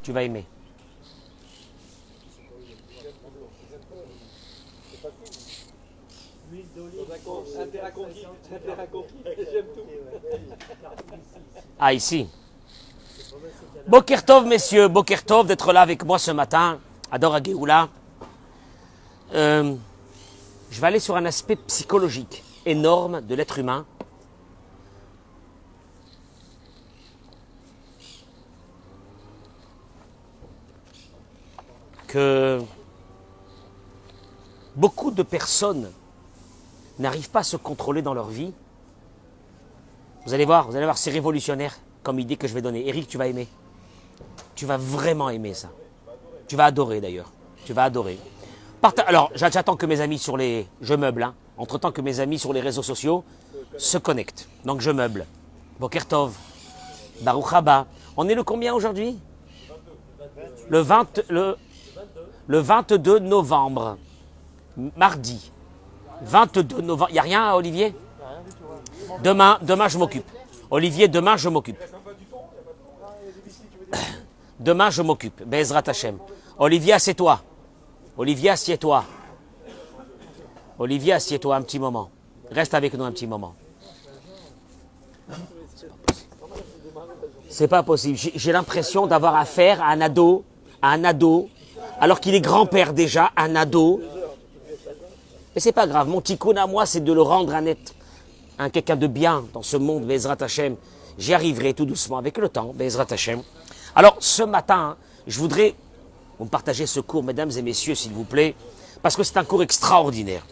Tu vas aimer. Ah, ici. Boker Tov, messieurs, Boker Tov d'être là avec moi ce matin, à Dor HaGeoula. Je vais aller sur un aspect psychologique énorme de l'être humain. Que beaucoup de personnes n'arrivent pas à se contrôler dans leur vie. Vous allez voir, c'est révolutionnaire comme idée que je vais donner. Eric, tu vas aimer. Tu vas vraiment aimer ça. Tu vas adorer d'ailleurs. Tu vas adorer. Alors, j'attends que mes amis sur les... Je meuble, hein. Entre-temps que mes amis sur les réseaux sociaux se connectent. Donc je meuble. Boker Tov. Baruch Haba. On est le combien aujourd'hui? Le 22 novembre. Mardi. 22 novembre. Il n'y a rien, Olivier? Demain, je m'occupe. Olivier, demain, je m'occupe. Demain, je m'occupe. Bezrat Hashem. Olivier, assieds-toi. Olivier, assieds-toi. Olivier, assieds-toi un petit moment. Reste avec nous un petit moment. C'est pas possible. J'ai l'impression d'avoir affaire à un ado, alors qu'il est grand-père déjà, un ado. Mais c'est pas grave. Mon tikkun à moi, c'est de le rendre un quelqu'un de bien dans ce monde, Bezrat Hashem. J'y arriverai tout doucement avec le temps, Bezrat Hashem. Alors, ce matin, je voudrais vous partager ce cours, mesdames et messieurs, s'il vous plaît, parce que c'est un cours extraordinaire.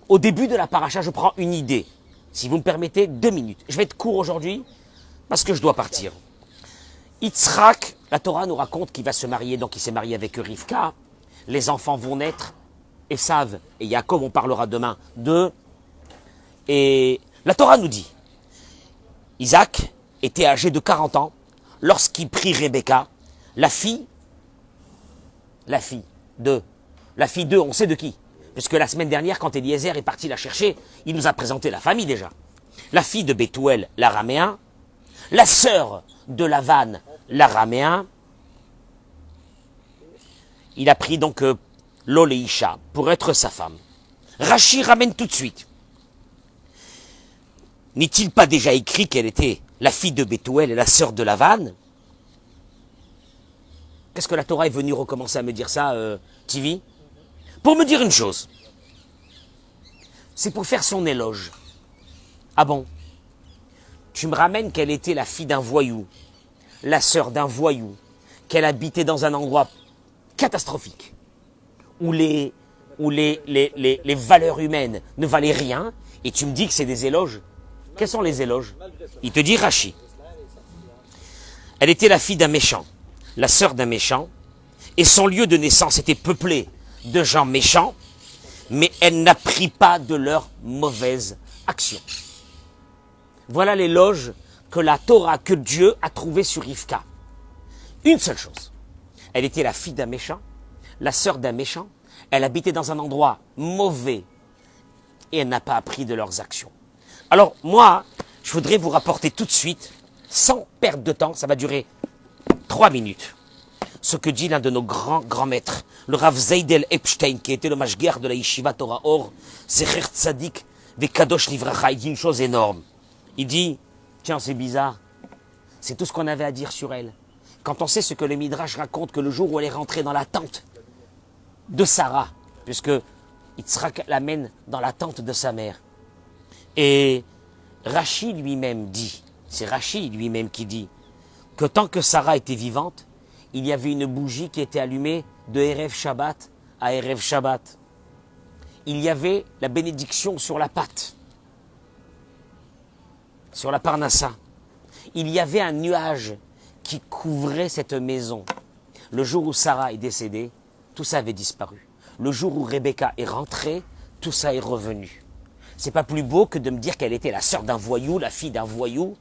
Au début de la paracha, je prends une idée. Si vous me permettez, 2 minutes. Je vais être court aujourd'hui, parce que je dois partir. Yitzhak, la Torah nous raconte qu'il va se marier, donc il s'est marié avec Rivka. Les enfants vont naître, Esav et Yaakov, on parlera demain d'eux. Et la Torah nous dit, Isaac était âgé de 40 ans lorsqu'il prit Rebecca, la fille de, on sait de qui, puisque la semaine dernière, quand Eliezer est parti la chercher, il nous a présenté la famille déjà. La fille de Bethuel, l'araméen, la sœur de Lavan, l'araméen. Il a pris donc Loléisha pour être sa femme. Rachi ramène tout de suite. N'est-il pas déjà écrit qu'elle était la fille de Bethuel et la sœur de Lavan? Qu'est-ce que la Torah est venue recommencer à me dire ça, Tivi? Pour me dire une chose. C'est pour faire son éloge. Ah bon? Tu me ramènes qu'elle était la fille d'un voyou, la sœur d'un voyou, qu'elle habitait dans un endroit catastrophique, où les valeurs humaines ne valaient rien, et tu me dis que c'est des éloges. Quels sont les éloges? Il te dit Rachi. Elle était la fille d'un méchant, la sœur d'un méchant, et son lieu de naissance était peuplé de gens méchants, mais elle n'apprit pas de leurs mauvaises actions. Voilà l'éloge que la Torah, que Dieu a trouvé sur Rivka. Une seule chose. Elle était la fille d'un méchant, la sœur d'un méchant, elle habitait dans un endroit mauvais, et elle n'a pas appris de leurs actions. Alors, moi, je voudrais vous rapporter tout de suite, sans perdre de temps, ça va durer 3 minutes, ce que dit l'un de nos grands maîtres, le Rav Zeidel Epstein, qui était le mashguer de la Yeshiva Torah Or, Zecher Tzadik, Vekadosh Livracha. Il dit une chose énorme. Il dit, tiens, c'est bizarre, c'est tout ce qu'on avait à dire sur elle. Quand on sait ce que le Midrash raconte, que le jour où elle est rentrée dans la tente de Sarah, puisque Yitzhak l'amène dans la tente de sa mère, et Rachi lui-même dit, c'est Rachi lui-même qui dit, que tant que Sarah était vivante, il y avait une bougie qui était allumée de Erev Shabbat à Erev Shabbat. Il y avait la bénédiction sur la pâte, sur la parnassa. Il y avait un nuage qui couvrait cette maison. Le jour où Sarah est décédée, tout ça avait disparu. Le jour où Rebecca est rentrée, tout ça est revenu. C'est pas plus beau que de me dire qu'elle était la sœur d'un voyou, la fille d'un voyou,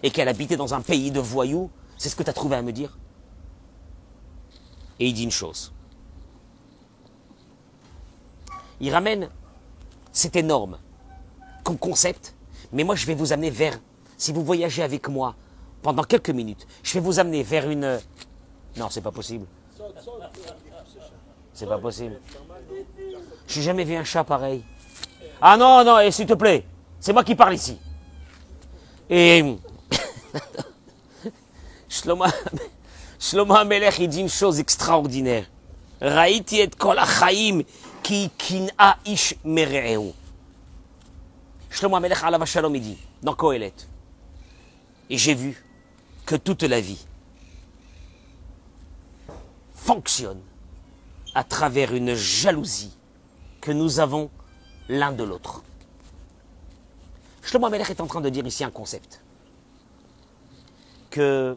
et qu'elle habitait dans un pays de voyous. C'est ce que tu as trouvé à me dire? Et il dit une chose. Il ramène, c'est énorme comme concept, mais moi je vais vous amener vers, si vous voyagez avec moi pendant quelques minutes, je vais vous amener vers une... Non, c'est pas possible. C'est pas possible. Je n'ai jamais vu un chat pareil. Ah non, non, et s'il te plaît, c'est moi qui parle ici. Et Shlomo HaMelech, il dit une chose extraordinaire. Raïti et kol hachaim ki kin'a ish mere'ehu. Shlomo HaMelech alav shalom, il dit, dans Kohelet. Et j'ai vu que toute la vie fonctionne à travers une jalousie que nous avons l'un de l'autre. Shlomo HaMelech est en train de dire ici un concept. Que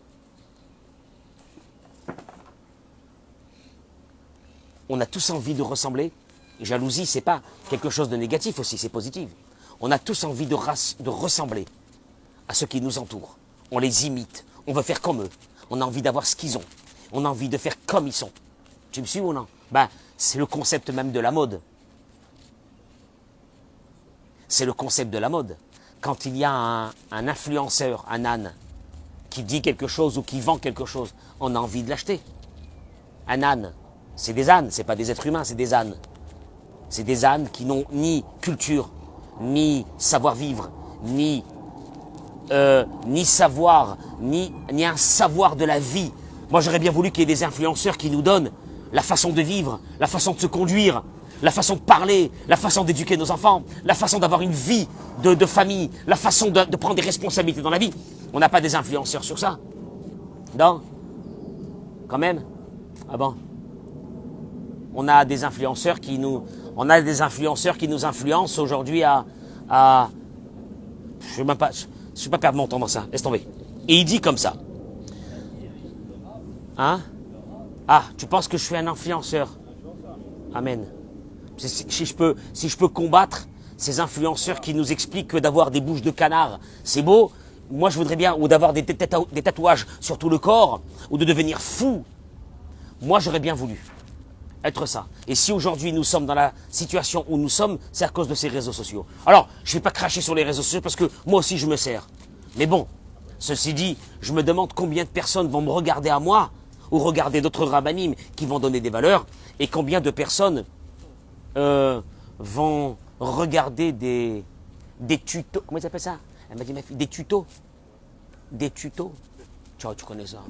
on a tous envie de ressembler. Jalousie, c'est pas quelque chose de négatif aussi, c'est positif. On a tous envie de ressembler à ceux qui nous entourent. On les imite, on veut faire comme eux. On a envie d'avoir ce qu'ils ont. On a envie de faire comme ils sont. Tu me suis ou non? Ben, c'est le concept même de la mode. C'est le concept de la mode. Quand il y a un influenceur, un âne, qui dit quelque chose ou qui vend quelque chose, on a envie de l'acheter. Un âne, c'est des ânes, c'est pas des êtres humains, c'est des ânes. C'est des ânes qui n'ont ni culture, ni savoir-vivre, ni savoir, ni un savoir de la vie. Moi, j'aurais bien voulu qu'il y ait des influenceurs qui nous donnent la façon de vivre, la façon de se conduire, la façon de parler, la façon d'éduquer nos enfants, la façon d'avoir une vie de famille, la façon de prendre des responsabilités dans la vie. On n'a pas des influenceurs sur ça. Non? Quand même? Ah bon? On a des influenceurs qui nous influencent aujourd'hui à je ne vais pas perdre mon temps dans ça. Laisse tomber. Et il dit comme ça. Hein? Ah, tu penses que je suis un influenceur? Amen. Si je peux combattre ces influenceurs qui nous expliquent que d'avoir des bouches de canard, c'est beau. Moi, je voudrais bien, ou d'avoir des tatouages sur tout le corps, ou de devenir fou. Moi, j'aurais bien voulu être ça. Et si aujourd'hui nous sommes dans la situation où nous sommes, c'est à cause de ces réseaux sociaux. Alors, je ne vais pas cracher sur les réseaux sociaux parce que moi aussi je me sers. Mais bon, ceci dit, je me demande combien de personnes vont me regarder à moi, ou regarder d'autres rabbinim qui vont donner des valeurs, et combien de personnes vont regarder des tutos. Comment ils appellent ça? Elle m'a dit ma fille, des tutos. Des tutos. Tu connais ça.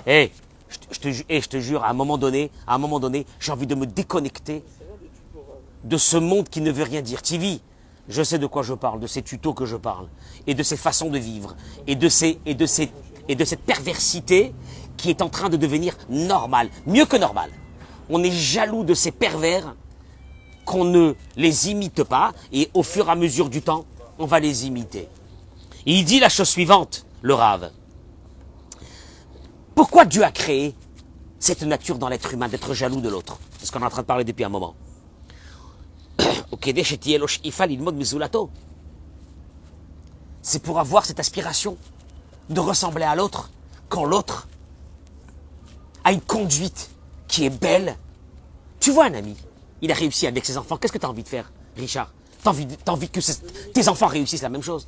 Hey, je te jure, à un moment donné, j'ai envie de me déconnecter de ce monde qui ne veut rien dire. TV, je sais de quoi je parle, de ces tutos que je parle, et de ces façons de vivre, et de cette perversité qui est en train de devenir normale, mieux que normale. On est jaloux de ces pervers qu'on ne les imite pas, et au fur et à mesure du temps, on va les imiter. Et il dit la chose suivante, le Rav. Pourquoi Dieu a créé cette nature dans l'être humain d'être jaloux de l'autre? C'est ce qu'on est en train de parler depuis un moment. C'est pour avoir cette aspiration de ressembler à l'autre quand l'autre a une conduite qui est belle. Tu vois un ami, il a réussi avec ses enfants. Qu'est-ce que tu as envie de faire, Richard? Tu as envie que tes enfants réussissent la même chose.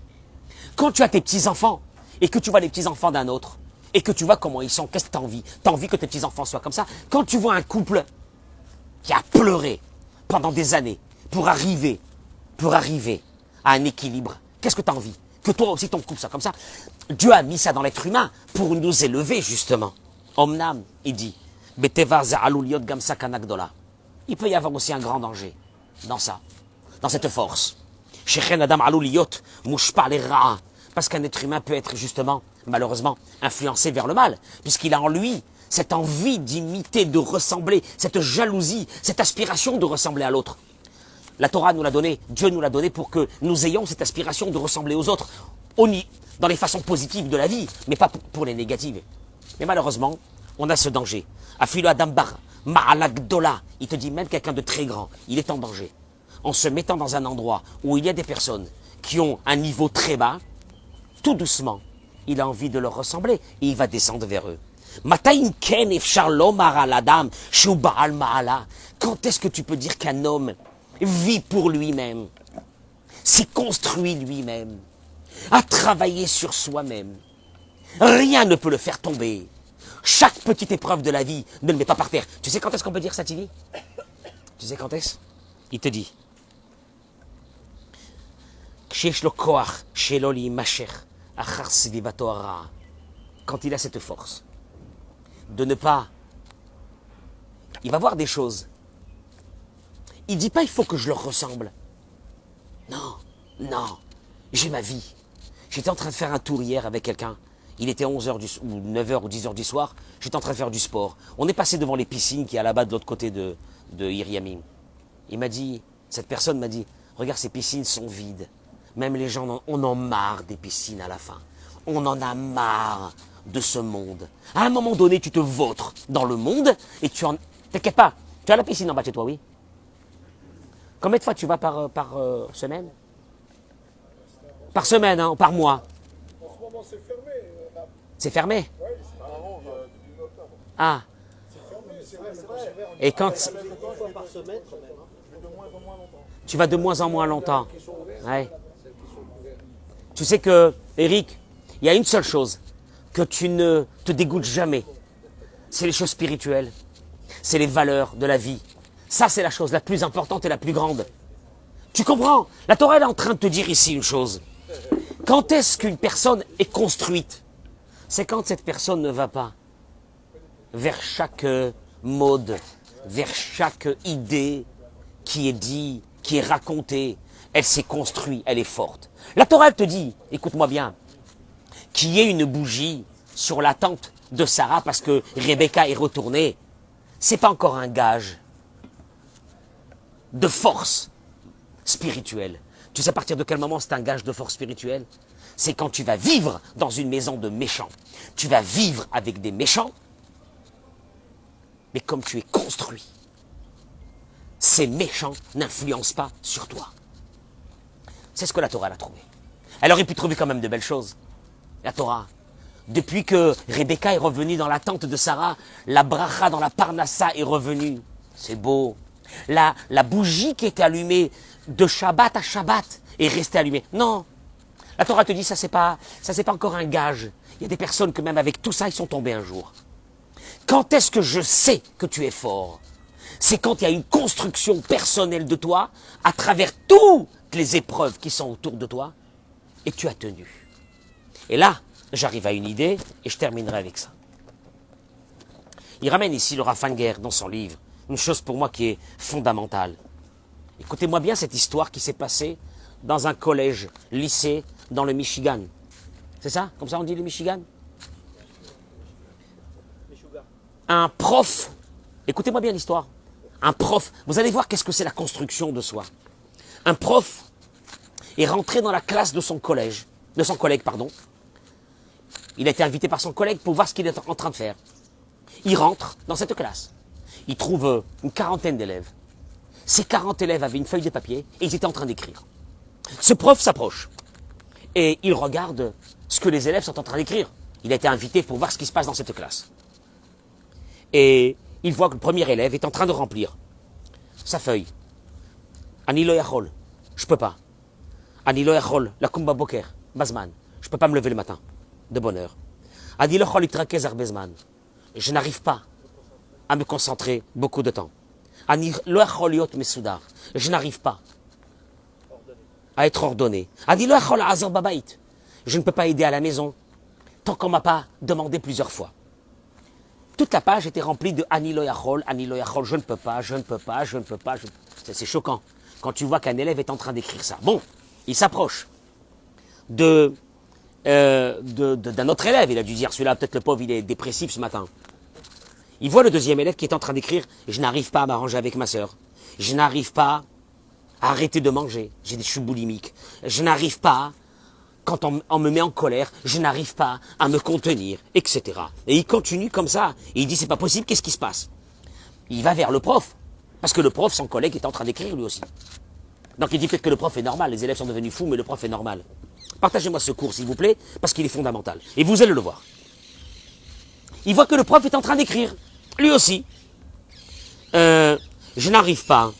Quand tu as tes petits-enfants et que tu vois les petits-enfants d'un autre, et que tu vois comment ils sont, qu'est-ce que tu as envie? Tu as envie que tes petits-enfants soient comme ça? Quand tu vois un couple qui a pleuré pendant des années pour arriver à un équilibre, qu'est-ce que tu as envie? Que toi aussi ton couple soit comme ça? Dieu a mis ça dans l'être humain pour nous élever justement. Omnam, il dit, il peut y avoir aussi un grand danger dans ça, dans cette force. Parce qu'un être humain peut être justement, malheureusement, influencé vers le mal, puisqu'il a en lui cette envie d'imiter, de ressembler, cette jalousie, cette aspiration de ressembler à l'autre. La Torah nous l'a donné, Dieu nous l'a donné pour que nous ayons cette aspiration de ressembler aux autres, dans les façons positives de la vie, mais pas pour les négatives. Mais malheureusement, on a ce danger. Afilo Adam Bar, Ma'alagdola, il te dit même quelqu'un de très grand, il est en danger. En se mettant dans un endroit où il y a des personnes qui ont un niveau très bas, tout doucement, il a envie de leur ressembler et il va descendre vers eux. Quand est-ce que tu peux dire qu'un homme vit pour lui-même, s'est construit lui-même, à travailler sur soi-même. Rien ne peut le faire tomber. Chaque petite épreuve de la vie ne le met pas par terre. Tu sais quand est-ce qu'on peut dire ça, Tivi? Tu sais quand est-ce? Il te dit. Quand il a cette force de ne pas... Il va voir des choses. Il ne dit pas il faut que je leur ressemble. Non, non, j'ai ma vie. J'étais en train de faire un tour hier avec quelqu'un. Il était 11h ou 9h ou 10h du soir. J'étais en train de faire du sport. On est passé devant les piscines qui est là-bas de l'autre côté de Iriamim. Il m'a dit, cette personne m'a dit, regarde, ces piscines sont vides. Même les gens, on en marre des piscines à la fin. On en a marre de ce monde. À un moment donné, tu te vautres dans le monde et tu en... T'inquiète pas, tu as la piscine en bas de chez toi, oui? Combien de fois tu vas par semaine? Par semaine, hein, ou par mois? En ce moment, c'est fermé. C'est fermé? Oui, c'est avant, début octobre. Ah. C'est fermé, c'est vrai. Et quand... Une fois par semaine, quand même. Je vais de moins en moins longtemps. Tu vas de moins en moins longtemps. Ouais. Tu sais que, Eric, il y a une seule chose que tu ne te dégoûtes jamais. C'est les choses spirituelles. C'est les valeurs de la vie. Ça, c'est la chose la plus importante et la plus grande. Tu comprends? La Torah elle est en train de te dire ici une chose. Quand est-ce qu'une personne est construite? C'est quand cette personne ne va pas vers chaque mode, vers chaque idée qui est dit, qui est racontée. Elle s'est construite, elle est forte. La Torah elle te dit, écoute-moi bien, qu'il y ait une bougie sur la tente de Sarah parce que Rebecca est retournée, c'est pas encore un gage de force spirituelle. Tu sais à partir de quel moment c'est un gage de force spirituelle? C'est quand tu vas vivre dans une maison de méchants. Tu vas vivre avec des méchants, mais comme tu es construit, ces méchants n'influencent pas sur toi. C'est ce que la Torah a trouvé. Elle aurait pu trouver quand même de belles choses. La Torah. Depuis que Rebecca est revenue dans la tente de Sarah, la bracha dans la parnassa est revenue. C'est beau. La bougie qui était allumée de Shabbat à Shabbat est restée allumée. Non. La Torah te dit ça c'est pas encore un gage. Il y a des personnes que même avec tout ça, ils sont tombés un jour. Quand est-ce que je sais que tu es fort? C'est quand il y a une construction personnelle de toi à travers toutes les épreuves qui sont autour de toi et tu as tenu. Et là, j'arrive à une idée et je terminerai avec ça. Il ramène ici le Raffinger dans son livre, une chose pour moi qui est fondamentale. Écoutez-moi bien cette histoire qui s'est passée dans un collège, lycée, dans le Michigan. C'est ça? Comme ça on dit le Michigan? Un prof, écoutez-moi bien l'histoire, un prof, vous allez voir qu'est-ce que c'est la construction de soi. Un prof est rentré dans la classe de son collège, de son collègue, pardon. Il a été invité par son collègue pour voir ce qu'il est en train de faire. Il rentre dans cette classe. Il trouve une quarantaine d'élèves. Ces 40 élèves avaient une feuille de papier et ils étaient en train d'écrire. Ce prof s'approche et il regarde ce que les élèves sont en train d'écrire. Il a été invité pour voir ce qui se passe dans cette classe. Et il voit que le premier élève est en train de remplir sa feuille. Ani lo yachol, je peux pas. Ani lo yachol, la kumba boker, bazman, je peux pas me lever le matin, de bonne heure. Ani lo yachol itrakez arbezman, je n'arrive pas à me concentrer beaucoup de temps. Ani lo yachol yot mesudar, je n'arrive pas à être ordonné. Ani lo yachol azor babait, je ne peux pas aider à la maison tant qu'on m'a pas demandé plusieurs fois. Toute la page était remplie de Ani lo yachol, je ne peux pas, je ne peux pas, je ne peux pas. C'est choquant quand tu vois qu'un élève est en train d'écrire ça. Bon, il s'approche d'un autre élève. Il a dû dire, celui-là, peut-être le pauvre, il est dépressif ce matin. Il voit le deuxième élève qui est en train d'écrire, je n'arrive pas à m'arranger avec ma sœur. Je n'arrive pas à arrêter de manger. Je suis boulimique. Je n'arrive pas, quand on me met en colère, je n'arrive pas à me contenir, etc. Et il continue comme ça. Et il dit, c'est pas possible, qu'est-ce qui se passe? Il va vers le prof. Parce que le prof, son collègue, est en train d'écrire lui aussi. Donc il dit peut-être que le prof est normal, les élèves sont devenus fous, mais le prof est normal. Partagez-moi ce cours, s'il vous plaît, parce qu'il est fondamental. Et vous allez le voir. Il voit que le prof est en train d'écrire, lui aussi. Je n'arrive pas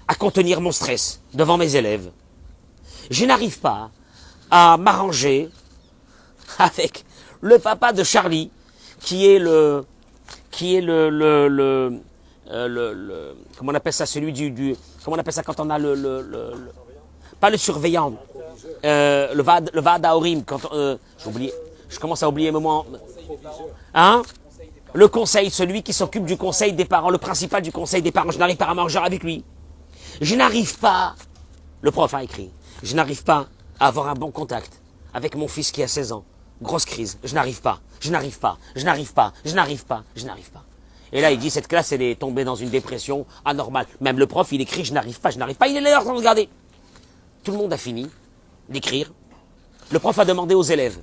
à contenir mon stress devant mes élèves. Je n'arrive pas à m'arranger avec le papa de Charlie, qui est comment on appelle ça, celui comment on appelle ça quand on a pas le surveillant, le Va'ad Haorim, quand, je commence à oublier un moment, hein, le conseil, celui qui s'occupe du conseil des parents, le principal du conseil des parents, je n'arrive pas à manger avec lui. Je n'arrive pas, le prof a écrit, je n'arrive pas à avoir un bon contact avec mon fils qui a 16 ans. Grosse crise, je n'arrive pas, je n'arrive pas, je n'arrive pas, je n'arrive pas, je n'arrive pas. Et là, il dit, cette classe, elle est tombée dans une dépression anormale. Même le prof, il écrit, je n'arrive pas, je n'arrive pas. Il est là en train de regarder. Tout le monde a fini d'écrire. Le prof a demandé aux élèves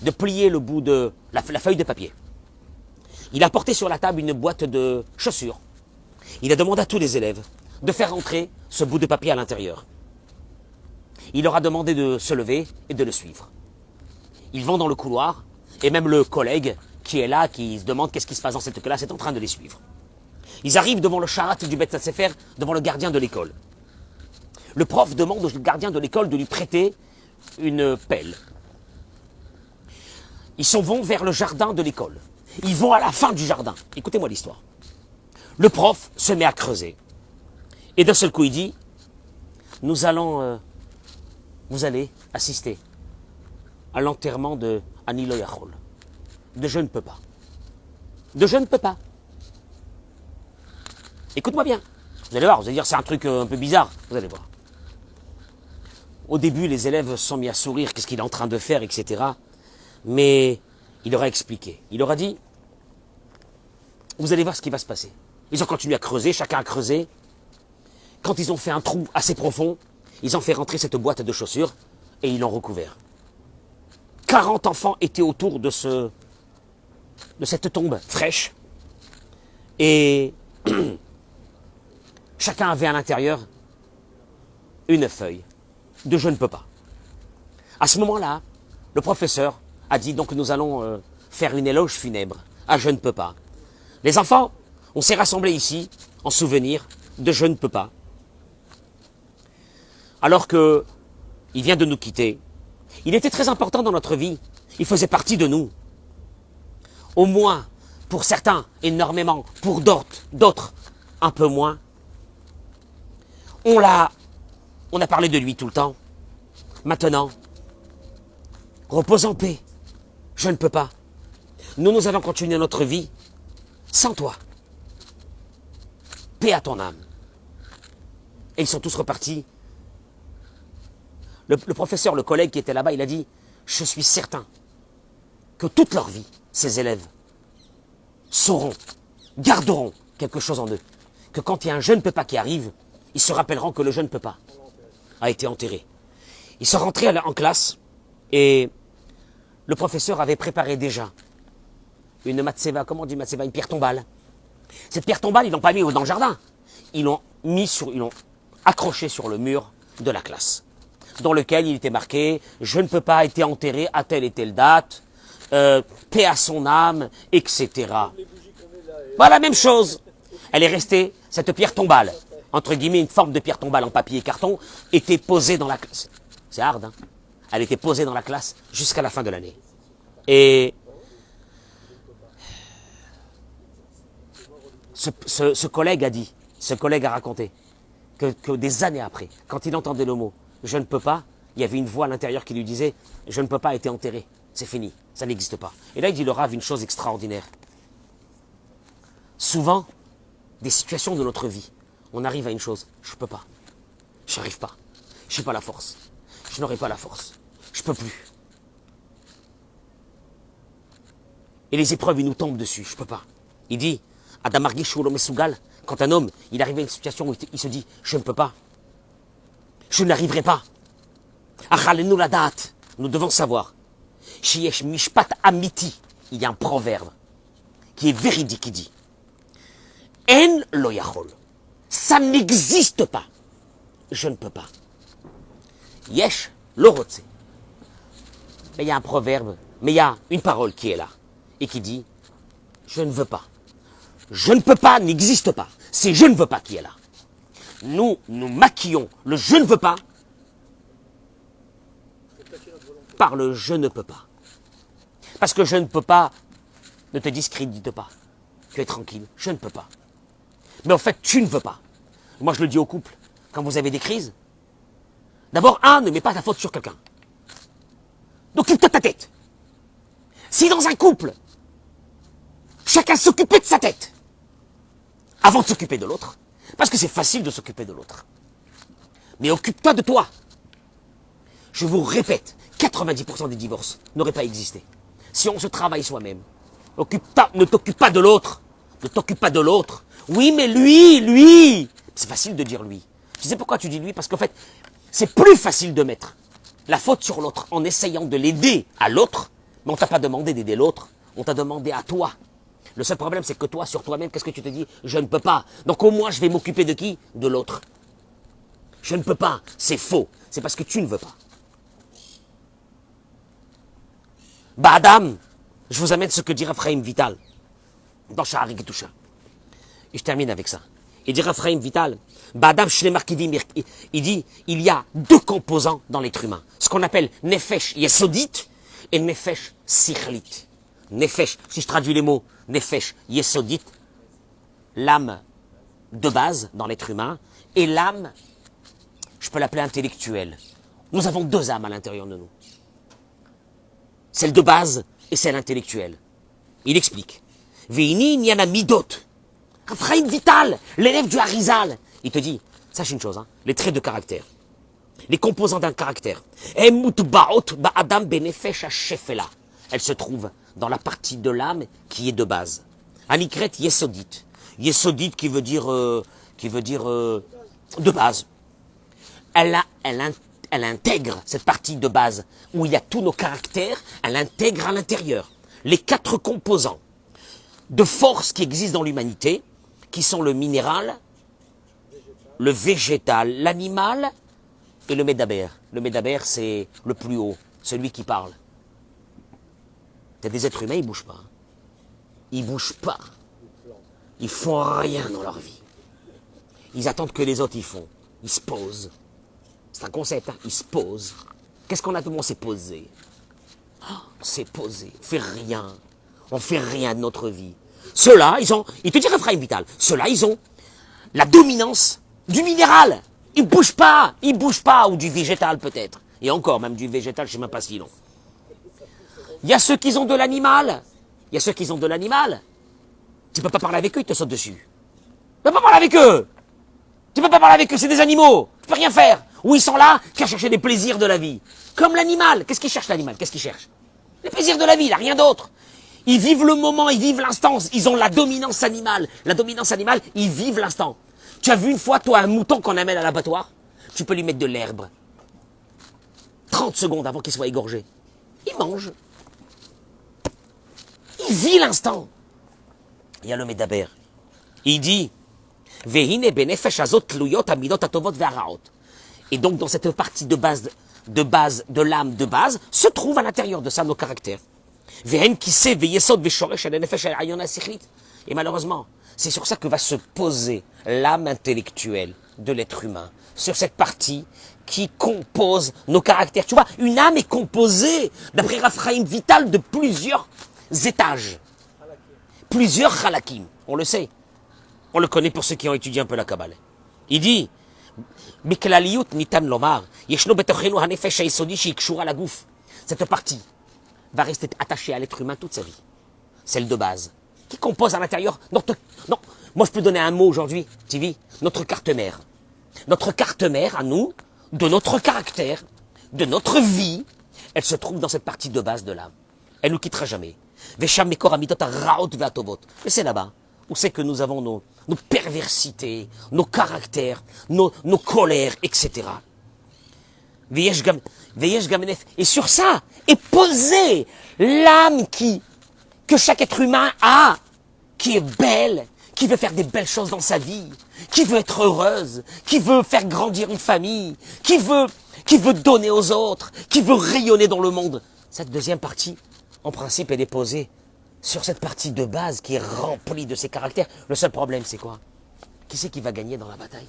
de plier le bout de la feuille de papier. Il a porté sur la table une boîte de chaussures. Il a demandé à tous les élèves de faire entrer ce bout de papier à l'intérieur. Il leur a demandé de se lever et de le suivre. Ils vont dans le couloir, et même le collègue qui est là, qui se demande qu'est-ce qui se passe dans cette classe, est en train de les suivre. Ils arrivent devant le charat du Beth Sefer, devant le gardien de l'école. Le prof demande au gardien de l'école de lui prêter une pelle. Ils s'en vont vers le jardin de l'école. Ils vont à la fin du jardin. Écoutez-moi l'histoire. Le prof se met à creuser. Et d'un seul coup, il dit, vous allez assister à l'enterrement de Ani Lo Yachol. De je ne peux pas. De je ne peux pas. Écoute-moi bien. Vous allez voir, vous allez dire c'est un truc un peu bizarre. Vous allez voir. Au début, les élèves se sont mis à sourire, qu'est-ce qu'il est en train de faire, etc. Mais il leur a expliqué. Il leur a dit, vous allez voir ce qui va se passer. Ils ont continué à creuser, chacun a creusé. Quand ils ont fait un trou assez profond, ils ont fait rentrer cette boîte de chaussures et ils l'ont recouvert. 40 enfants étaient autour de cette tombe fraîche. Et chacun avait à l'intérieur une feuille de je ne peux pas. À ce moment-là, le professeur a dit donc nous allons faire une éloge funèbre à je ne peux pas. Les enfants, on s'est rassemblés ici en souvenir de je ne peux pas. Alors que il vient de nous quitter, il était très important dans notre vie. Il faisait partie de nous. Au moins, pour certains, énormément. Pour d'autres, un peu moins. On a parlé de lui tout le temps. Maintenant, repose en paix. Je ne peux pas. Nous allons continuer notre vie sans toi. Paix à ton âme. Et ils sont tous repartis. Le professeur, le collègue qui était là-bas, il a dit, je suis certain que toute leur vie, ces élèves sauront, garderont quelque chose en eux. Que quand il y a un je ne peux pas qui arrive, ils se rappelleront que le je ne peux pas a été enterré. Ils sont rentrés en classe et le professeur avait préparé déjà une matseva, comment on dit matseva, une pierre tombale. Cette pierre tombale, ils l'ont pas mis dans le jardin. Ils l'ont accroché sur le mur de la classe, dans lequel il était marqué « Je ne peux pas être enterré à telle et telle date, paix à son âme, etc. » Voilà, la même chose. Elle est restée, cette pierre tombale, entre guillemets une forme de pierre tombale en papier et carton, était posée dans la classe. C'est hard, hein. Elle était posée dans la classe jusqu'à la fin de l'année. Et ce collègue a dit, ce collègue a raconté, que des années après, quand il entendait le mot « je ne peux pas », il y avait une voix à l'intérieur qui lui disait « je ne peux pas être enterré, c'est fini, ça n'existe pas ». Et là, il dit le Rav une chose extraordinaire. Souvent, des situations de notre vie, on arrive à une chose, je ne peux pas, je n'y arrive pas, je n'ai pas la force, je n'aurai pas la force, je ne peux plus. Et les épreuves, ils nous tombent dessus, je ne peux pas. Il dit, Adam Argish Shulo Mesugal, quand un homme, il arrive à une situation où il se dit, je ne peux pas, je n'arriverai pas. Achalenu la date, nous devons savoir, Shiesh Mishpat Amiti, il y a un proverbe qui est véridique, qui dit, En lo yachol, ça n'existe pas, je ne peux pas. Yesh lo rotse. Mais il y a un proverbe, mais il y a une parole qui est là, et qui dit, je ne veux pas. Je ne peux pas n'existe pas. C'est je ne veux pas qui est là. Nous maquillons le je ne veux pas parle je ne peux pas. Parce que je ne peux pas ne te discrédite pas. Tu es tranquille, je ne peux pas. Mais en fait, tu ne veux pas. Moi, je le dis au couple, quand vous avez des crises, d'abord, ne mets pas ta faute sur quelqu'un. Occupe-toi de ta tête. Si dans un couple, chacun s'occupait de sa tête, avant de s'occuper de l'autre, parce que c'est facile de s'occuper de l'autre, mais occupe-toi de toi. Je vous répète, 90% des divorces n'auraient pas existé. Si on se travaille soi-même, ne t'occupe pas de l'autre. Ne t'occupe pas de l'autre. Oui, mais lui. C'est facile de dire lui. Tu sais pourquoi tu dis lui? Parce qu'en fait, c'est plus facile de mettre la faute sur l'autre en essayant de l'aider à l'autre, mais on t'a pas demandé d'aider l'autre, on t'a demandé à toi. Le seul problème, c'est que toi, sur toi-même, qu'est-ce que tu te dis? Je ne peux pas. Donc au moins, je vais m'occuper de qui? De l'autre. Je ne peux pas. C'est faux. C'est parce que tu ne veux pas. Bah Adam, je vous amène ce que dit Raphaël Vital dans Sha'ari Ketoucha. Et je termine avec ça. Il dit Raphaël Vital, bah Adam Shlemar Kidim, il dit, il y a deux composants dans l'être humain. Ce qu'on appelle Nefesh Yesodit et Nefesh Sichlit. Nefesh, si je traduis les mots, Nefesh Yesodit, l'âme de base dans l'être humain, et l'âme, je peux l'appeler intellectuelle. Nous avons deux âmes à l'intérieur de nous. Celle de base et celle intellectuelle. Il explique. Veini Niana Midot. Raphaël Vital, l'élève du Harizal. Il te dit, sache une chose, les traits de caractère, les composants d'un caractère. Elle se trouve dans la partie de l'âme qui est de base. Anikret Yesodit. Yesodit qui veut dire de base. Elle intègre cette partie de base où il y a tous nos caractères, elle intègre à l'intérieur les quatre composants de force qui existent dans l'humanité, qui sont le minéral, le végétal, l'animal et le médaber. Le médaber, c'est le plus haut, celui qui parle. Il y a des êtres humains, ils ne bougent pas. Ils ne bougent pas. Ils font rien dans leur vie. Ils attendent que les autres y font. Ils se posent. C'est un concept, ils se posent. Qu'est-ce qu'on a tout le monde s'est posé? On s'est posé, on fait rien. On fait rien de notre vie. Ceux-là, il te dit Raphaël Vital, ceux-là, ils ont la dominance du minéral. Ils bougent pas, ou du végétal peut-être. Et encore, même du végétal, je ne sais même pas si long. Il y a ceux qui ont de l'animal. Tu peux pas parler avec eux, ils te sautent dessus. Tu peux pas parler avec eux. C'est des animaux. Tu peux rien faire. Ou ils sont là qu'à chercher des plaisirs de la vie. Comme l'animal. Qu'est-ce qu'il cherche l'animal? Qu'est-ce qu'il cherche? Les plaisirs de la vie, il n'a rien d'autre. Ils vivent le moment, ils vivent l'instant. Ils ont la dominance animale. Ils vivent l'instant. Tu as vu une fois, toi, un mouton qu'on amène à l'abattoir? Tu peux lui mettre de l'herbe. 30 secondes avant qu'il soit égorgé. Il mange. Il vit l'instant. Il y a le Médaber. Il dit, et donc dans cette partie de l'âme de base, se trouve à l'intérieur de ça nos caractères. Et malheureusement, c'est sur ça que va se poser l'âme intellectuelle de l'être humain, sur cette partie qui compose nos caractères. Tu vois, une âme est composée, d'après Raphaël Vital, de plusieurs étages, plusieurs halakim, on le sait. On le connaît pour ceux qui ont étudié un peu la Kabbale. Il dit, cette partie va rester attachée à l'être humain toute sa vie. Celle de base, qui compose à l'intérieur non, moi je peux donner un mot aujourd'hui, TV, notre carte mère. Notre carte mère à nous, de notre caractère, de notre vie, elle se trouve dans cette partie de base de l'âme. Elle ne nous quittera jamais. Et c'est là-bas où c'est que nous avons nos perversités, nos caractères, nos colères, etc. Et sur ça est posée l'âme que chaque être humain a, qui est belle, qui veut faire des belles choses dans sa vie, qui veut être heureuse, qui veut faire grandir une famille, qui veut donner aux autres, qui veut rayonner dans le monde. Cette deuxième partie, en principe, elle est posée sur cette partie de base qui est remplie de ses caractères. Le seul problème, c'est quoi? Qui c'est qui va gagner dans la bataille?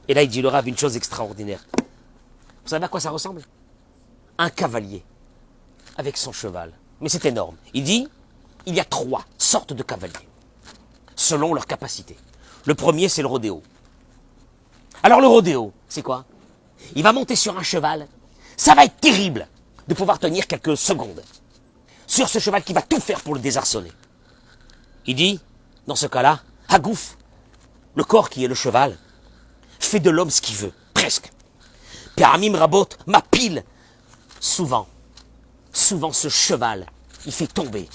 Et là, il dit le Rav une chose extraordinaire. Vous savez à quoi ça ressemble? Un cavalier avec son cheval. Mais c'est énorme. Il dit, il y a 3 sortes de cavaliers, selon leur capacité. Le premier, c'est le rodéo. Alors le rodéo, c'est quoi? Il va monter sur un cheval. Ça va être terrible de pouvoir tenir quelques secondes sur ce cheval qui va tout faire pour le désarçonner. Il dit, dans ce cas-là, Hagouf, le corps qui est le cheval, fait de l'homme ce qu'il veut, presque. Péramim Rabot, ma pile, souvent ce cheval, il fait tomber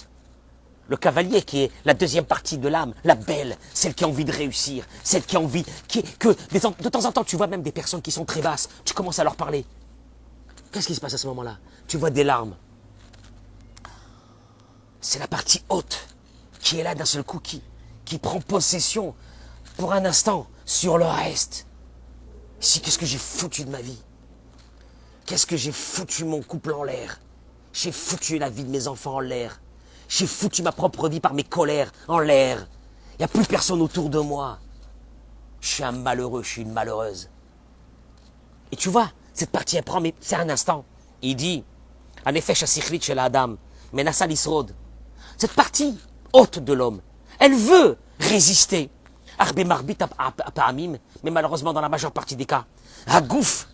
le cavalier qui est la deuxième partie de l'âme, la belle, celle qui a envie de réussir, celle qui a envie, de temps en temps, tu vois même des personnes qui sont très basses, tu commences à leur parler. Qu'est-ce qui se passe à ce moment-là? Tu vois des larmes. C'est la partie haute qui est là d'un seul coup, qui prend possession pour un instant sur le reste. Ici, qu'est-ce que j'ai foutu de ma vie? Qu'est-ce que j'ai foutu mon couple en l'air? J'ai foutu la vie de mes enfants en l'air. J'ai foutu ma propre vie par mes colères en l'air. Il n'y a plus personne autour de moi. Je suis un malheureux, je suis une malheureuse. Et tu vois, cette partie, elle prend, mais c'est un instant. Il dit, en effet, Chassichlit chez l'Adam, mais Nassal Isrod. Cette partie haute de l'homme, elle veut résister. Arbe Marbit Apamim, mais malheureusement, dans la majeure partie des cas, Hagouf,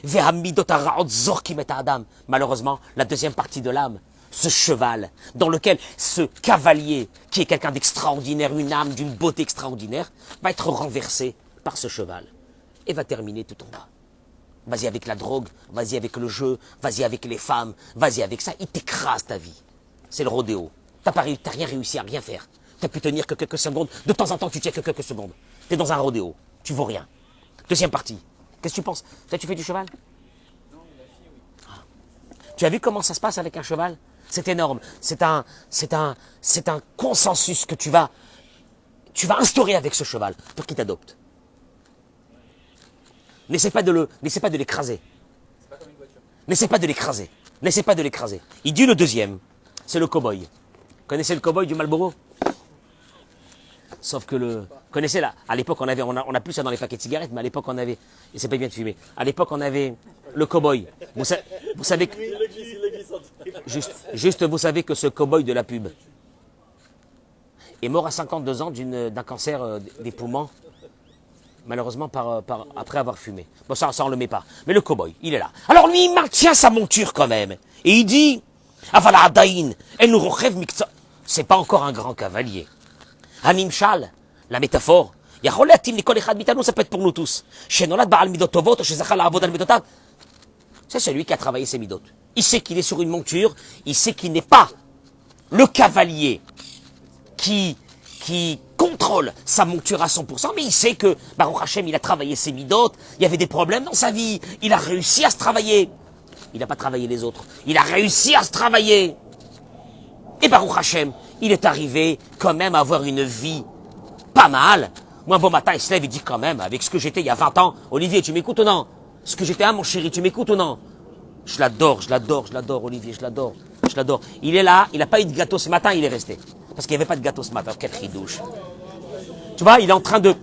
Vehamidot Araot Zorkim et Adam. Malheureusement, la deuxième partie de l'âme, ce cheval, dans lequel ce cavalier, qui est quelqu'un d'extraordinaire, une âme d'une beauté extraordinaire, va être renversé par ce cheval et va terminer tout en bas. Vas-y avec la drogue, vas-y avec le jeu, vas-y avec les femmes, vas-y avec ça, il t'écrase ta vie. C'est le rodéo. T'as rien réussi à rien faire. T'as pu tenir que quelques secondes, de temps en temps tu tiens que quelques secondes. T'es dans un rodéo, tu vaux rien. Deuxième partie, qu'est-ce que tu penses? Toi tu fais du cheval? Non, la fille, oui. Tu as vu comment ça se passe avec un cheval? C'est énorme, c'est un consensus que tu vas instaurer avec ce cheval pour qu'il t'adopte. N'essaie pas de l'écraser. C'est pas comme une voiture. N'essaie pas de l'écraser. N'essaie pas de l'écraser. Il dit le deuxième, c'est le cow-boy. Connaissez le cow-boy du Marlboro? Sauf que connaissez là, à l'époque on a plus ça dans les paquets de cigarettes, mais à l'époque on avait, et c'est pas bien de fumer, à l'époque on avait le cow-boy. Vous savez que, juste vous savez que ce cow-boy de la pub est mort à 52 ans d'un cancer des poumons, malheureusement après avoir fumé. Bon ça on le met pas, mais le cow-boy, il est là. Alors lui il maintient sa monture quand même, et il dit, Avala Adain, elle nous rechève mikta. C'est pas encore un grand cavalier. Hanimshal, la métaphore, ça peut être pour nous tous. C'est celui qui a travaillé ses midot. Il sait qu'il est sur une monture, il sait qu'il n'est pas le cavalier qui contrôle sa monture à 100%, mais il sait que Baruch Hashem, il a travaillé ses midot, il y avait des problèmes dans sa vie, il a réussi à se travailler. Il n'a pas travaillé les autres, il a réussi à se travailler. Et Baruch Hashem, il est arrivé quand même à avoir une vie pas mal. Moi, un bon matin, il se lève, il dit quand même, avec ce que j'étais il y a 20 ans, Olivier, tu m'écoutes ou non? Ce que j'étais, mon chéri, tu m'écoutes ou non? Je l'adore, Olivier, je l'adore. Il est là, il n'a pas eu de gâteau ce matin, il est resté. Parce qu'il n'y avait pas de gâteau ce matin, quelle ridouche. Tu vois, il est en train de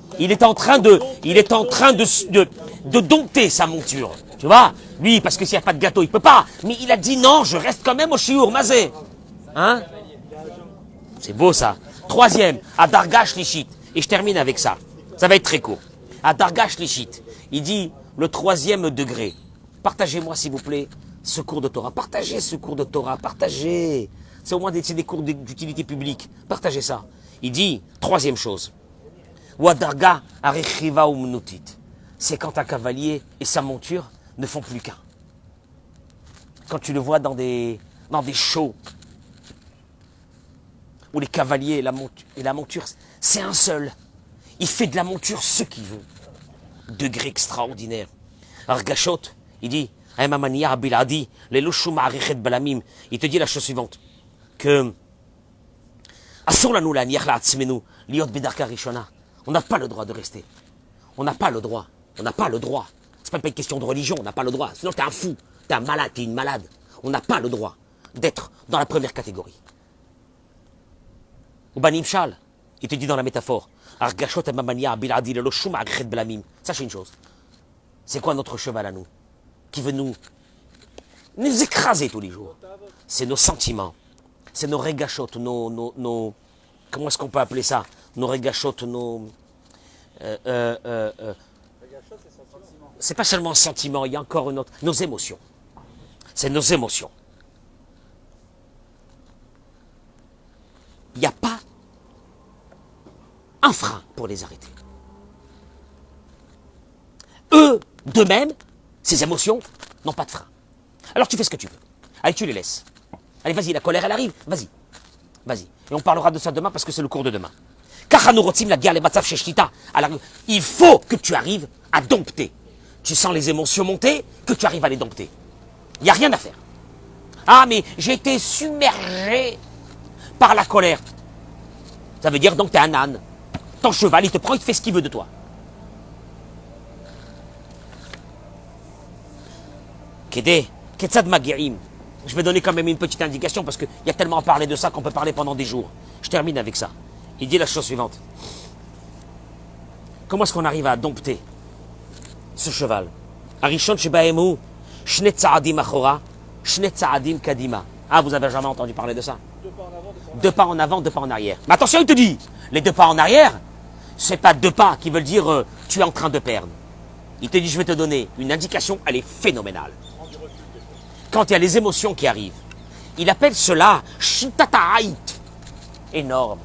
dompter sa monture. Tu vois? Lui, parce que s'il n'y a pas de gâteau, il peut pas. Mais il a dit non, je reste quand même au chiour, mazé. Hein? C'est beau ça. Troisième, à Darga Shlichit. Et je termine avec ça. Ça va être très court. À Darga Shlichit, il dit le 3e degré. Partagez-moi s'il vous plaît ce cours de Torah. Partagez ce cours de Torah. Partagez. C'est au moins des cours d'utilité publique. Partagez ça. Il dit, 3e chose. Wa Darga Arechiva Umnutit. C'est quand un cavalier et sa monture ne font plus qu'un. Quand tu le vois dans des shows où les cavaliers et la monture, c'est un seul. Il fait de la monture ce qu'il veut. Degré extraordinaire. Argachot, il dit, il te dit la chose suivante, que on n'a pas le droit de rester. On n'a pas le droit. C'est pas une question de religion, on n'a pas le droit. Sinon t'es un fou, t'es un malade, t'es une malade. On n'a pas le droit d'être dans la première catégorie. Ou Banimshal, il te dit dans la métaphore, sachez une chose, c'est quoi notre cheval à nous, qui veut nous nous écraser tous les jours. C'est nos sentiments, c'est nos régachotes, nos comment est-ce qu'on peut appeler ça? Nos régachotes, c'est pas seulement un sentiment, il y a encore une autre, nos émotions. C'est nos émotions. Il n'y a pas un frein pour les arrêter. Eux, d'eux-mêmes, ces émotions n'ont pas de frein. Alors tu fais ce que tu veux. Allez, tu les laisses. Allez, vas-y, la colère, elle arrive. Vas-y. Vas-y. Et on parlera de ça demain parce que c'est le cours de demain. La guerre, les batsav sheshita. Il faut que tu arrives à dompter. Tu sens les émotions monter, que tu arrives à les dompter. Il n'y a rien à faire. Ah, mais j'ai été submergé par la colère. Ça veut dire donc tu es un âne. Ton cheval, il te prend, il te fait ce qu'il veut de toi. Kédé, Ketsad Magirim. Je vais donner quand même une petite indication parce qu'il y a tellement à parler de ça qu'on peut parler pendant des jours. Je termine avec ça. Il dit la chose suivante. Comment est-ce qu'on arrive à dompter ce cheval? Arishon Shebaemu, Shne Tsaadim Achora, Shne Tsaadim Kadima. Ah, vous avez jamais entendu parler de ça? Deux pas en avant, deux pas en arrière. Mais attention, il te dit, les deux pas en arrière, c'est pas deux pas qui veulent dire tu es en train de perdre. Il te dit, je vais te donner une indication, elle est phénoménale. Quand il y a les émotions qui arrivent, il appelle cela Shitata'ait. Énorme.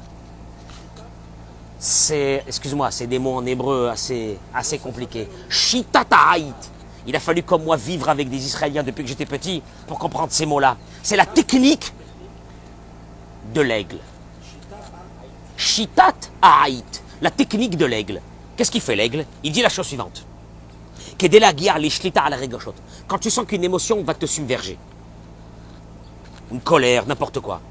C'est, excuse-moi, c'est des mots en hébreu assez compliqués. Shitata'ait. Il a fallu comme moi vivre avec des Israéliens depuis que j'étais petit pour comprendre ces mots-là. C'est la technique de l'aigle. Shitat Ha'ait, la technique de l'aigle. Qu'est-ce qu'il fait l'aigle? Il dit la chose suivante. Quand tu sens qu'une émotion va te submerger, une colère, n'importe quoi,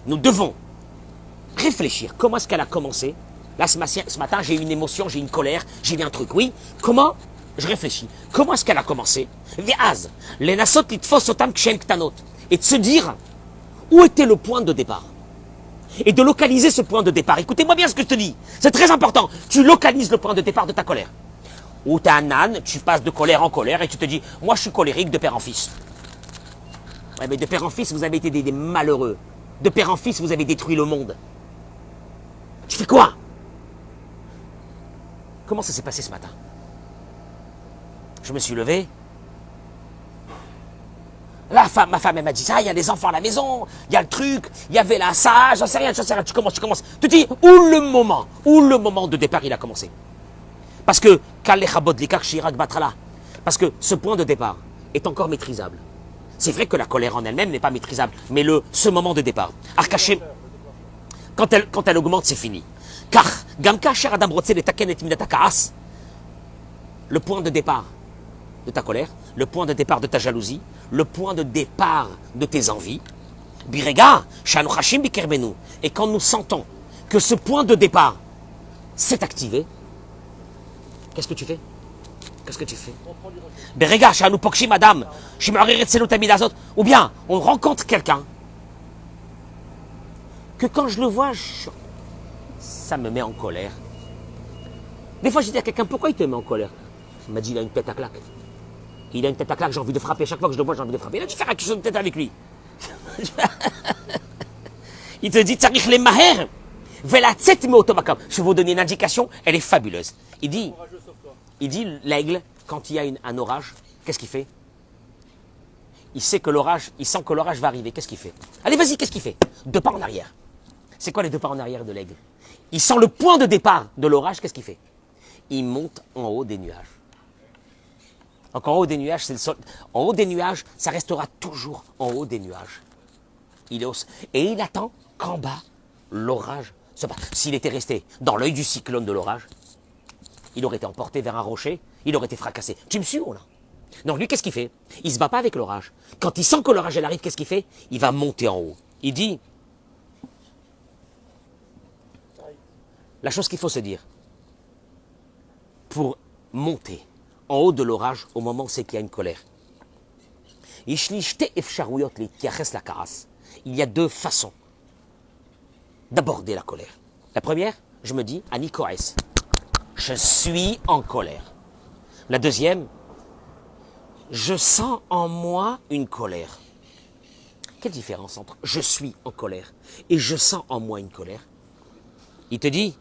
nous devons réfléchir. Comment est-ce qu'elle a commencé? Là, ce matin, j'ai une émotion, j'ai une colère, j'ai eu un truc. Oui, comment? Je réfléchis. Comment est-ce qu'elle a commencé? Et de se dire où était le point de départ. Et de localiser ce point de départ. Écoutez-moi bien ce que je te dis. C'est très important. Tu localises le point de départ de ta colère. Ou tu es un âne, tu passes de colère en colère et tu te dis, moi je suis colérique de père en fils. Ouais, mais de père en fils, vous avez été des malheureux. De père en fils, vous avez détruit le monde. Tu fais quoi? Comment ça s'est passé ce matin? Je me suis levé. Ma femme, elle m'a dit ça, il y a des enfants à la maison, il y a le truc, il y avait là ça, j'en sais rien, tu commences. Tu te dis, où le moment de départ, il a commencé. Parce que, parce que ce point de départ est encore maîtrisable. C'est vrai que la colère en elle-même n'est pas maîtrisable, mais ce moment de départ, Arkachem, quand elle augmente, c'est fini. Car, le point de départ de ta colère, le point de départ de ta jalousie, le point de départ de tes envies. Birega, Shanochashim Bikerbenu. Et quand nous sentons que ce point de départ s'est activé, qu'est-ce que tu fais? Birega, Shanu Pokshi Madame, ou bien on rencontre quelqu'un que quand je le vois, ça me met en colère. Des fois, je dis à quelqu'un, pourquoi il te met en colère? Il m'a dit, il a une tête à claque. Il a une tête à claque, j'ai envie de frapper. Chaque fois que je le vois, j'ai envie de frapper. Il a dû faire quelque chose de tête avec lui. Il te dit, Tsarich le maher, velatset me otomakam. Je vais vous donner une indication, elle est fabuleuse. Il dit, l'aigle, quand il y a un orage, qu'est-ce qu'il fait? Il sent que l'orage va arriver. Qu'est-ce qu'il fait? Allez, vas-y, qu'est-ce qu'il fait? Deux pas en arrière. C'est quoi les deux pas en arrière de l'aigle? Il sent le point de départ de l'orage, qu'est-ce qu'il fait? Il monte en haut des nuages. Donc en haut des nuages, c'est le sol. En haut des nuages, ça restera toujours en haut des nuages. Et il attend qu'en bas, l'orage se passe. S'il était resté dans l'œil du cyclone de l'orage, il aurait été emporté vers un rocher, il aurait été fracassé. Tu me suis ou là? Donc lui, qu'est-ce qu'il fait? Il ne se bat pas avec l'orage. Quand il sent que l'orage arrive, qu'est-ce qu'il fait? Il va monter en haut. Il dit, la chose qu'il faut se dire, pour monter en haut de l'orage, au moment où c'est qu'il y a une colère. Il y a deux façons d'aborder la colère. La première, je me dis, Ani Koès, je suis en colère. La deuxième, je sens en moi une colère. Quelle différence entre je suis en colère et je sens en moi une colère? Il te dit,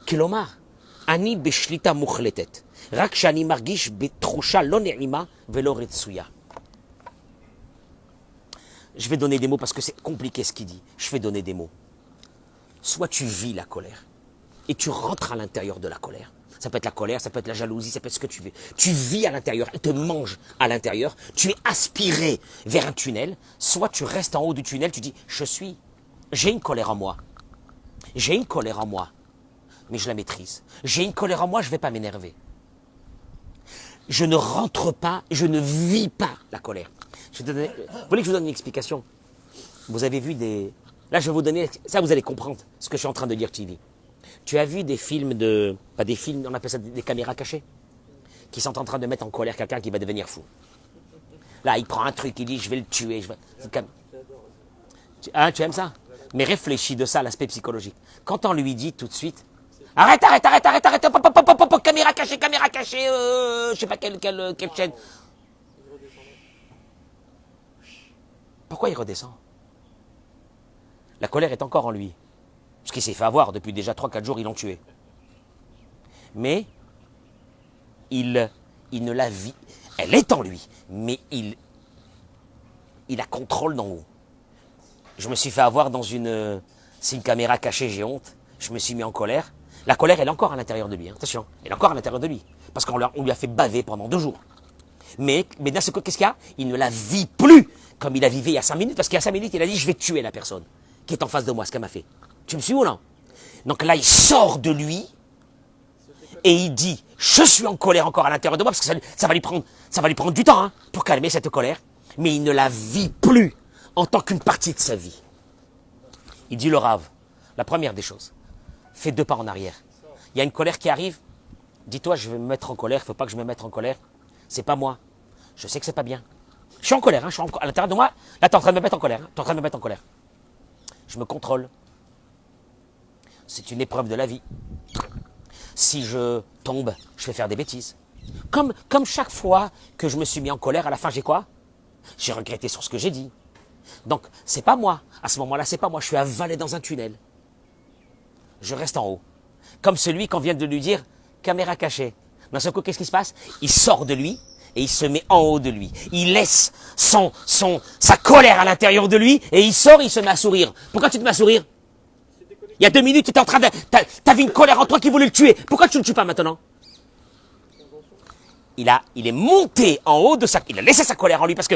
כלומר, אני בשליטה מוחלטת, רק שאני מרגיש בתחושה לא נעימה ולא רצויה. Je vais donner des mots parce que c'est compliqué ce qu'il dit. Je vais donner des mots. Soit tu vis la colère et tu rentres à l'intérieur de la colère. Ça peut être la colère, ça peut être la jalousie, ça peut être ce que tu veux. Tu vis à l'intérieur, elle te mange à l'intérieur. Tu es aspiré vers un tunnel. Soit tu restes en haut du tunnel, tu dis, j'ai une colère en moi. J'ai une colère en moi, mais je la maîtrise. J'ai une colère en moi, je ne vais pas m'énerver. Je ne rentre pas, je ne vis pas la colère. Vous voulez que je vous donne une explication? Vous avez vu des... Là, je vais vous donner... Ça, vous allez comprendre ce que je suis en train de dire, TV. Tu as vu des films de... Pas des films, on appelle ça des caméras cachées, qui sont en train de mettre en colère quelqu'un qui va devenir fou. Là, il prend un truc, il dit, je vais le tuer. Tu aimes ça? Mais réfléchis de ça, l'aspect psychologique. Quand on lui dit tout de suite, arrête, caméra cachée, je sais pas quelle chaîne. Pourquoi il redescend? La colère est encore en lui. Parce qu'il s'est fait avoir, depuis déjà 3-4 jours, ils l'ont tué. Mais, il ne la vit. Elle est en lui, mais il la contrôle d'en haut. Je me suis fait avoir dans une... C'est une caméra cachée, j'ai honte. Je me suis mis en colère. La colère, elle est encore à l'intérieur de lui. Hein. Attention, elle est encore à l'intérieur de lui. Parce qu'on lui a fait baver pendant 2 jours. Mais d'un seul coup, qu'est-ce qu'il y a? Il ne la vit plus comme il la vivait il y a 5 minutes. Parce qu'il y a 5 minutes, il a dit, je vais tuer la personne qui est en face de moi, ce qu'elle m'a fait. Tu me suis ou non? Donc là, il sort de lui et il dit, je suis en colère encore à l'intérieur de moi, parce que ça va lui prendre du temps pour calmer cette colère. Mais il ne la vit plus en tant qu'une partie de sa vie. Il dit le Rav, la première des choses, fais 2 pas en arrière. Il y a une colère qui arrive, dis-toi, je vais me mettre en colère, il ne faut pas que je me mette en colère. C'est pas moi. Je sais que c'est pas bien. Je suis en colère, je suis à l'intérieur de moi. Là, tu es en train de me mettre en colère. Tu es en train de me mettre en colère. Je me contrôle. C'est une épreuve de la vie. Si je tombe, je vais faire des bêtises. Comme chaque fois que je me suis mis en colère, à la fin, j'ai quoi? J'ai regretté sur ce que j'ai dit. Donc, c'est pas moi. À ce moment-là, c'est pas moi. Je suis avalé dans un tunnel. Je reste en haut. Comme celui qu'on vient de lui dire, caméra cachée. D'un seul coup, qu'est-ce qui se passe? Il sort de lui et il se met en haut de lui. Il laisse sa colère à l'intérieur de lui et il sort et il se met à sourire. Pourquoi tu te mets à sourire? Il y a 2 minutes, tu étais en train de... T'avais une colère en toi qui voulait le tuer. Pourquoi tu ne le tues pas maintenant? Il est monté en haut de sa... Il a laissé sa colère en lui parce que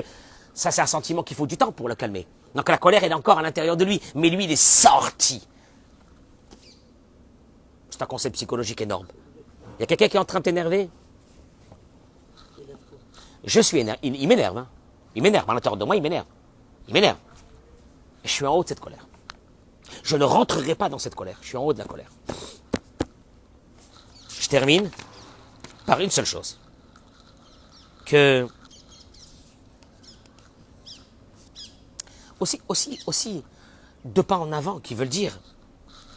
ça, c'est un sentiment qu'il faut du temps pour le calmer. Donc la colère, elle est encore à l'intérieur de lui. Mais lui, il est sorti. C'est un concept psychologique énorme. Il y a quelqu'un qui est en train de t'énerver? Je suis énervé. Il m'énerve. Il m'énerve. À l'intérieur de moi, il m'énerve. Il m'énerve. Et je suis en haut de cette colère. Je ne rentrerai pas dans cette colère. Je suis en haut de la colère. Je termine par une seule chose. Que... Aussi, 2 pas en avant qui veulent dire...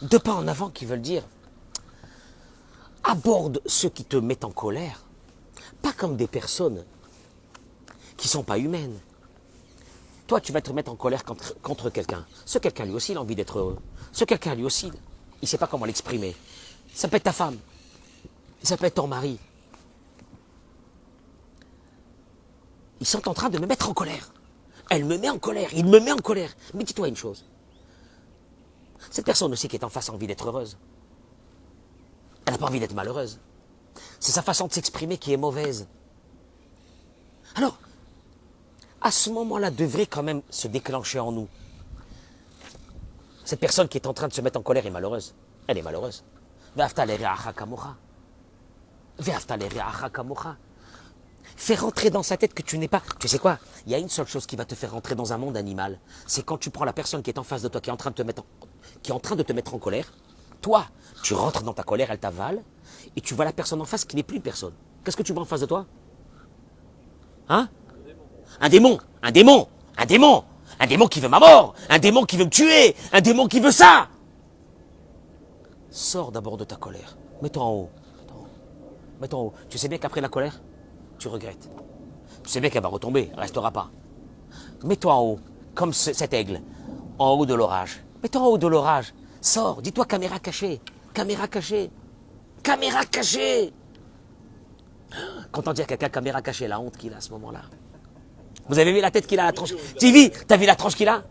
2 pas en avant qui veulent dire... Aborde ceux qui te mettent en colère. Pas comme des personnes qui ne sont pas humaines. Toi, tu vas te mettre en colère contre quelqu'un. Ce quelqu'un, lui aussi, il a envie d'être heureux. Ce quelqu'un, lui aussi, il ne sait pas comment l'exprimer. Ça peut être ta femme. Ça peut être ton mari. Ils sont en train de me mettre en colère. Elle me met en colère. Il me met en colère. Mais dis-toi une chose. Cette personne aussi qui est en face a envie d'être heureuse. Elle n'a pas envie d'être malheureuse. C'est sa façon de s'exprimer qui est mauvaise. Alors, à ce moment-là, devrait quand même se déclencher en nous. Cette personne qui est en train de se mettre en colère est malheureuse. Elle est malheureuse. Fais rentrer dans sa tête que tu n'es pas... Tu sais quoi? Il y a une seule chose qui va te faire rentrer dans un monde animal. C'est quand tu prends la personne qui est en face de toi, qui est en train de te mettre en colère. Toi, tu rentres dans ta colère, elle t'avale, et tu vois la personne en face qui n'est plus une personne. Qu'est-ce que tu vois en face de toi? Hein? Un démon, un démon, un démon, un démon qui veut ma mort, un démon qui veut me tuer, un démon qui veut ça. Sors d'abord de ta colère. Mets-toi en haut. Mets-toi en haut. Tu sais bien qu'après la colère, tu regrettes. Tu sais bien qu'elle va retomber, elle ne restera pas. Mets-toi en haut, comme cet aigle, en haut de l'orage. Mets-toi en haut de l'orage. Sors, dis-toi caméra cachée. Caméra cachée. Caméra cachée. Quand on dit à quelqu'un caméra cachée, la honte qu'il a à ce moment-là. Vous avez vu la tête qu'il a, la tranche. TV, t'as vu la tranche qu'il a?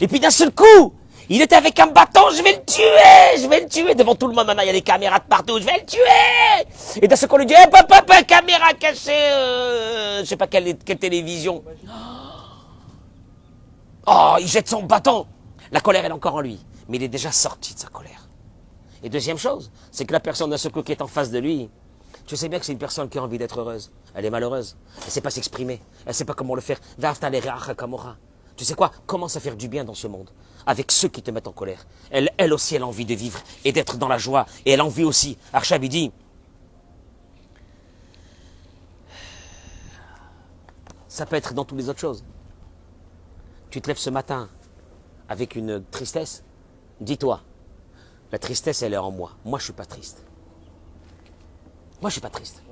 Et puis d'un seul coup, il était avec un bâton, je vais le tuer devant tout le monde. Maintenant, il y a des caméras de partout, je vais le tuer. Et d'un seul coup, on lui dit, papa, caméra cachée, je sais pas quelle télévision. Oh, il jette son bâton. La colère, elle est encore en lui, mais il est déjà sorti de sa colère. Et deuxième chose, c'est que la personne d'un seul coup qui est en face de lui, tu sais bien que c'est une personne qui a envie d'être heureuse. Elle est malheureuse. Elle ne sait pas s'exprimer. Elle ne sait pas comment le faire. Tu sais quoi? Commence à faire du bien dans ce monde. Avec ceux qui te mettent en colère. Elle aussi, elle a envie de vivre et d'être dans la joie. Et elle a envie aussi. Arshab, il dit, ça peut être dans toutes les autres choses. Tu te lèves ce matin avec une tristesse. Dis-toi, la tristesse, elle est en moi. Moi, je ne suis pas triste. Moi, je ne suis pas triste.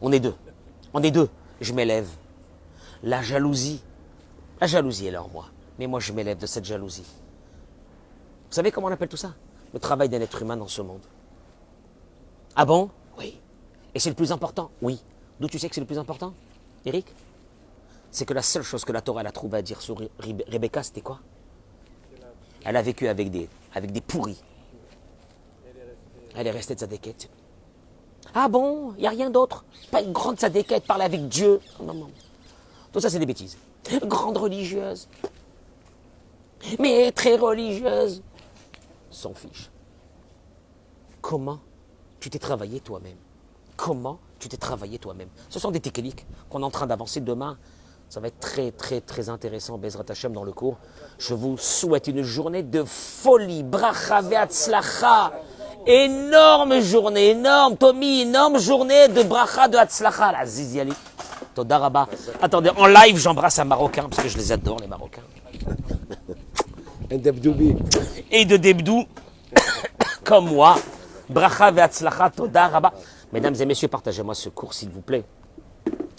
On est deux. On est deux. Je m'élève. La jalousie, elle est en moi. Mais moi, je m'élève de cette jalousie. Vous savez comment on appelle tout ça? Le travail d'un être humain dans ce monde. Ah bon? Oui. Et c'est le plus important? Oui. D'où tu sais que c'est le plus important, Eric? C'est que la seule chose que la Torah elle a trouvé à dire sur Rebecca, c'était quoi? Elle a vécu avec des pourris. Elle est restée tzadékette. Ah bon? Il n'y a rien d'autre? Pas une grande tzadékette, parler avec Dieu? Non. Tout ça, c'est des bêtises. Grande religieuse. Mais très religieuse. S'en fiche. Comment tu t'es travaillé toi-même? Comment tu t'es travaillé toi-même? Ce sont des techniques qu'on est en train d'avancer demain. Ça va être très, très, très intéressant, Bezrat Hashem, dans le cours. Je vous souhaite une journée de folie. Bracha ve'atzlacha. Énorme journée, énorme, Tommy, énorme journée de bracha de Hatzlacha. La Ziziali. Toda Rabba. Attendez, en live, j'embrasse un Marocain, parce que je les adore, les Marocains. Et de Debdou, comme moi. Bracha ve'atzlacha, Toda Rabba. Mesdames et messieurs, partagez-moi ce cours, s'il vous plaît.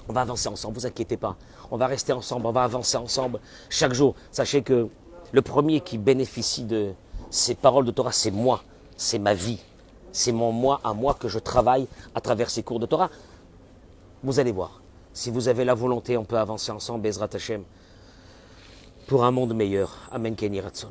On va avancer ensemble, vous inquiétez pas. On va rester ensemble, on va avancer ensemble chaque jour. Sachez que le premier qui bénéficie de ces paroles de Torah, c'est moi. C'est ma vie. C'est mon moi à moi que je travaille à travers ces cours de Torah. Vous allez voir. Si vous avez la volonté, on peut avancer ensemble, Bezrat Hashem, pour un monde meilleur. Amen, Kenny Ratson.